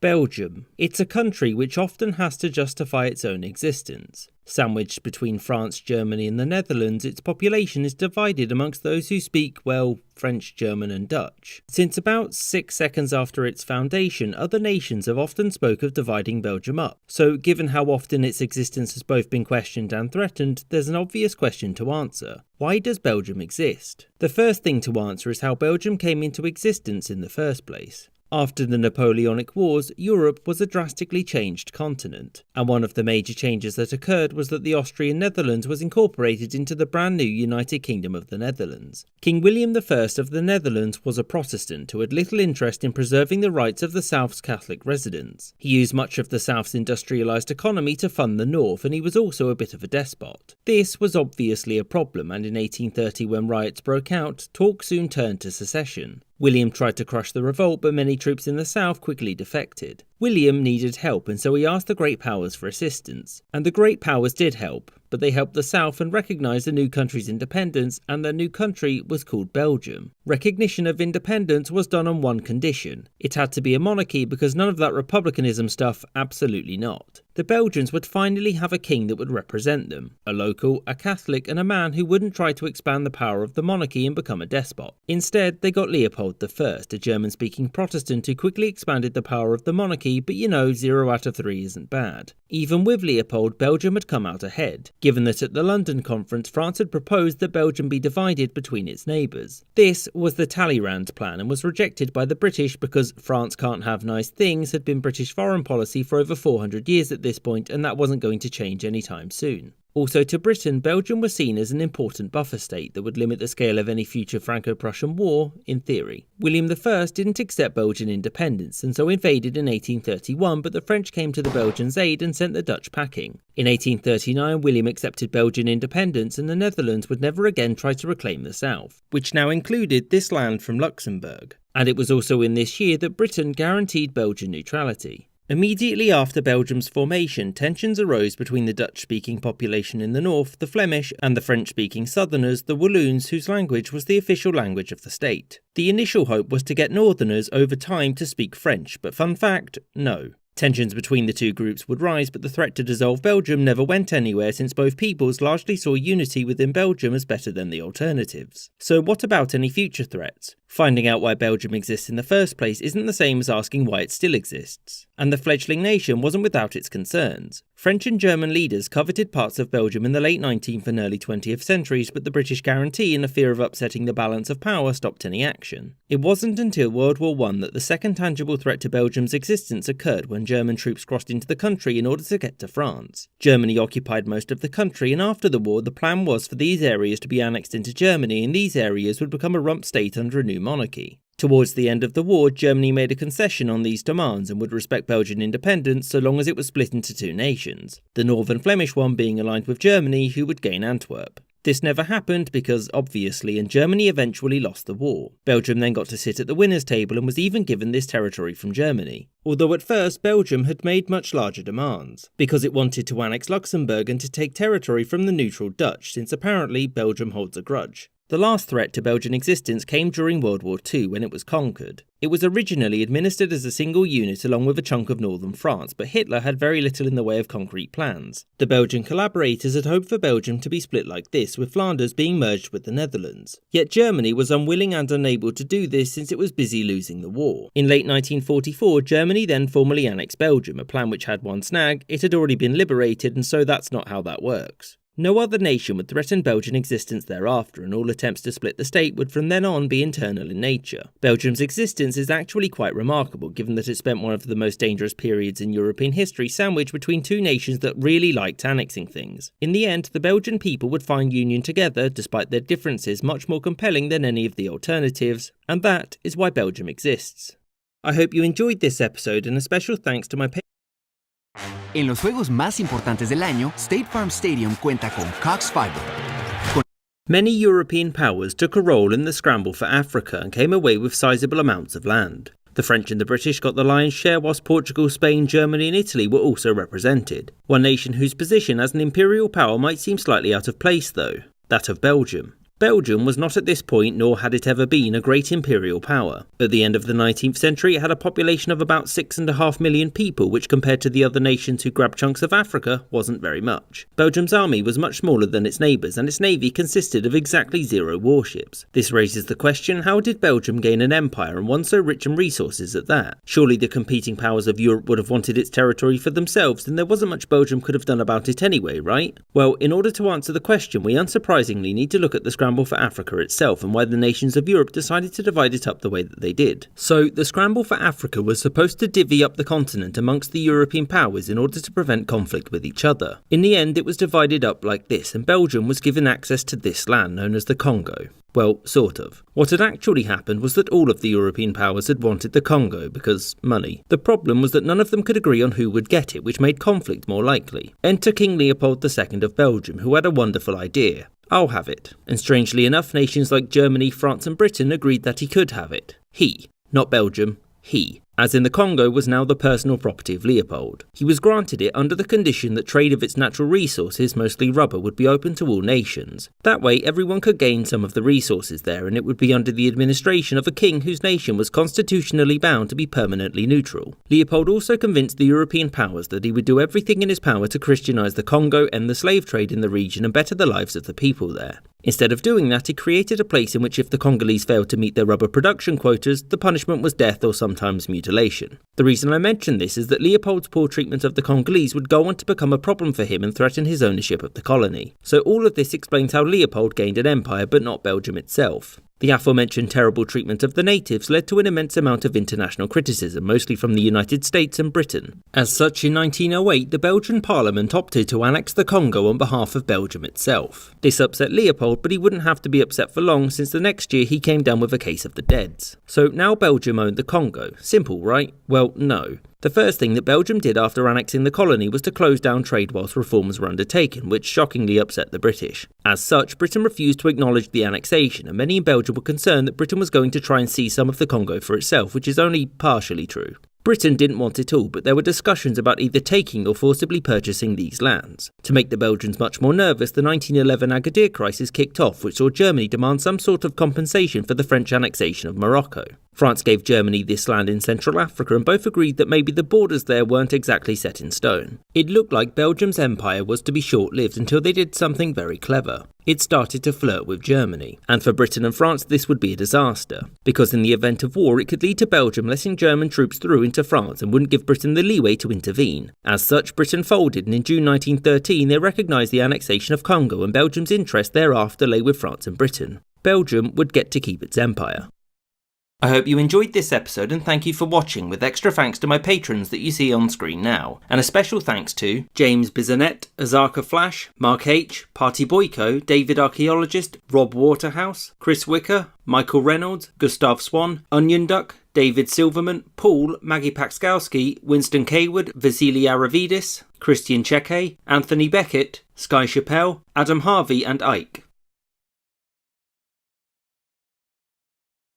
Belgium. It's a country which often has to justify its own existence. Sandwiched between France, Germany and the Netherlands, its population is divided amongst those who speak, well, French, German and Dutch. Since about 6 seconds after its foundation, other nations have often spoke of dividing Belgium up. So given how often its existence has both been questioned and threatened, there's an obvious question to answer. Why does Belgium exist? The first thing to answer is how Belgium came into existence in the first place. After the Napoleonic Wars, Europe was a drastically changed continent, and one of the major changes that occurred was that the Austrian Netherlands was incorporated into the brand new United Kingdom of the Netherlands. King William I of the Netherlands was a Protestant who had little interest in preserving the rights of the South's Catholic residents. He used much of the South's industrialised economy to fund the North, and he was also a bit of a despot. This was obviously a problem, and in 1830, when riots broke out, talk soon turned to secession. William tried to crush the revolt, but many troops in the south quickly defected. William needed help, and so he asked the Great Powers for assistance. And the Great Powers did help, but they helped the south and recognised the new country's independence, and the new country was called Belgium. Recognition of independence was done on one condition. It had to be a monarchy, because none of that republicanism stuff, absolutely not. The Belgians would finally have a king that would represent them, a local, a Catholic and a man who wouldn't try to expand the power of the monarchy and become a despot. Instead, they got Leopold I, a German-speaking Protestant who quickly expanded the power of the monarchy, but 0 out of 3 isn't bad. Even with Leopold, Belgium had come out ahead, given that at the London conference France had proposed that Belgium be divided between its neighbours. This was the Talleyrand plan and was rejected by the British because France can't have nice things had been British foreign policy for over 400 years at this point, and that wasn't going to change anytime soon. Also to Britain, Belgium was seen as an important buffer state that would limit the scale of any future Franco-Prussian war, in theory. William I didn't accept Belgian independence and so invaded in 1831, but the French came to the Belgians' aid and sent the Dutch packing. In 1839, William accepted Belgian independence and the Netherlands would never again try to reclaim the south, which now included this land from Luxembourg. And it was also in this year that Britain guaranteed Belgian neutrality. Immediately after Belgium's formation, tensions arose between the Dutch-speaking population in the north, the Flemish, and the French-speaking southerners, the Walloons, whose language was the official language of the state. The initial hope was to get northerners over time to speak French, but fun fact, no. Tensions between the two groups would rise, but the threat to dissolve Belgium never went anywhere since both peoples largely saw unity within Belgium as better than the alternatives. So what about any future threats? Finding out why Belgium exists in the first place isn't the same as asking why it still exists. And the fledgling nation wasn't without its concerns. French and German leaders coveted parts of Belgium in the late 19th and early 20th centuries, but the British guarantee and a fear of upsetting the balance of power stopped any action. It wasn't until World War I that the second tangible threat to Belgium's existence occurred when German troops crossed into the country in order to get to France. Germany occupied most of the country, and after the war the plan was for these areas to be annexed into Germany, and these areas would become a rump state under a new monarchy. Towards the end of the war, Germany made a concession on these demands and would respect Belgian independence so long as it was split into two nations, the northern Flemish one being aligned with Germany, who would gain Antwerp. This never happened because, obviously, and Germany eventually lost the war. Belgium then got to sit at the winners' table and was even given this territory from Germany. Although at first Belgium had made much larger demands, because it wanted to annex Luxembourg and to take territory from the neutral Dutch, since apparently Belgium holds a grudge. The last threat to Belgian existence came during World War II when it was conquered. It was originally administered as a single unit along with a chunk of northern France, but Hitler had very little in the way of concrete plans. The Belgian collaborators had hoped for Belgium to be split like this, with Flanders being merged with the Netherlands. Yet Germany was unwilling and unable to do this since it was busy losing the war. In late 1944, Germany then formally annexed Belgium, a plan which had one snag: it had already been liberated, and so that's not how that works. No other nation would threaten Belgian existence thereafter, and all attempts to split the state would from then on be internal in nature. Belgium's existence is actually quite remarkable, given that it spent one of the most dangerous periods in European history sandwiched between two nations that really liked annexing things. In the end, the Belgian people would find union together, despite their differences, much more compelling than any of the alternatives, and that is why Belgium exists. I hope you enjoyed this episode, and a special thanks to my En los juegos más importantes del año, State Farm Stadium cuenta con Cox Fiber. Many European powers took a role in the scramble for Africa and came away with sizable amounts of land. The French and the British got the lion's share, whilst Portugal, Spain, Germany and Italy were also represented. One nation whose position as an imperial power might seem slightly out of place though, that of Belgium. Belgium was not at this point, nor had it ever been, a great imperial power. At the end of the 19th century, it had a population of about 6.5 million people, which compared to the other nations who grabbed chunks of Africa, wasn't very much. Belgium's army was much smaller than its neighbours, and its navy consisted of exactly 0 warships. This raises the question, how did Belgium gain an empire, and one so rich in resources at that? Surely the competing powers of Europe would have wanted its territory for themselves, and there wasn't much Belgium could have done about it anyway, right? Well, in order to answer the question, we unsurprisingly need to look at the scramble for Africa itself and why the nations of Europe decided to divide it up the way that they did. So, the scramble for Africa was supposed to divvy up the continent amongst the European powers in order to prevent conflict with each other. In the end, it was divided up like this, and Belgium was given access to this land known as the Congo. Well, sort of. What had actually happened was that all of the European powers had wanted the Congo because money. The problem was that none of them could agree on who would get it, which made conflict more likely. Enter King Leopold II of Belgium, who had a wonderful idea. I'll have it. And strangely enough, nations like Germany, France and Britain agreed that he could have it. He. Not Belgium. He. As in the Congo was now the personal property of Leopold. He was granted it under the condition that trade of its natural resources, mostly rubber, would be open to all nations. That way everyone could gain some of the resources there, and it would be under the administration of a king whose nation was constitutionally bound to be permanently neutral. Leopold also convinced the European powers that he would do everything in his power to Christianize the Congo, end the slave trade in the region and better the lives of the people there. Instead of doing that, he created a place in which if the Congolese failed to meet their rubber production quotas, the punishment was death or sometimes mutilation. The reason I mention this is that Leopold's poor treatment of the Congolese would go on to become a problem for him and threaten his ownership of the colony. So all of this explains how Leopold gained an empire, but not Belgium itself. The aforementioned terrible treatment of the natives led to an immense amount of international criticism, mostly from the United States and Britain. As such, in 1908, the Belgian Parliament opted to annex the Congo on behalf of Belgium itself. This upset Leopold, but he wouldn't have to be upset for long, since the next year he came down with a case of the deads. So now Belgium owned the Congo. Simple, right? Well, no. The first thing that Belgium did after annexing the colony was to close down trade whilst reforms were undertaken, which shockingly upset the British. As such, Britain refused to acknowledge the annexation, and many in Belgium were concerned that Britain was going to try and seize some of the Congo for itself, which is only partially true. Britain didn't want it all, but there were discussions about either taking or forcibly purchasing these lands. To make the Belgians much more nervous, the 1911 Agadir crisis kicked off, which saw Germany demand some sort of compensation for the French annexation of Morocco. France gave Germany this land in Central Africa, and both agreed that maybe the borders there weren't exactly set in stone. It looked like Belgium's empire was to be short-lived until they did something very clever. It started to flirt with Germany. And for Britain and France, this would be a disaster, because in the event of war, it could lead to Belgium letting German troops through into France and wouldn't give Britain the leeway to intervene. As such, Britain folded, and in June 1913, they recognised the annexation of Congo, and Belgium's interest thereafter lay with France and Britain. Belgium would get to keep its empire. I hope you enjoyed this episode, and thank you for watching, with extra thanks to my patrons that you see on screen now. And a special thanks to James Bizanet, Azarka Flash, Mark H, Party Boyko, David Archaeologist, Rob Waterhouse, Chris Wicker, Michael Reynolds, Gustav Swan, Onion Duck, David Silverman, Paul, Maggie Paxkowski, Winston Cawood, Vasily Aravidis, Christian Cheke, Anthony Beckett, Sky Chappelle, Adam Harvey and Ike.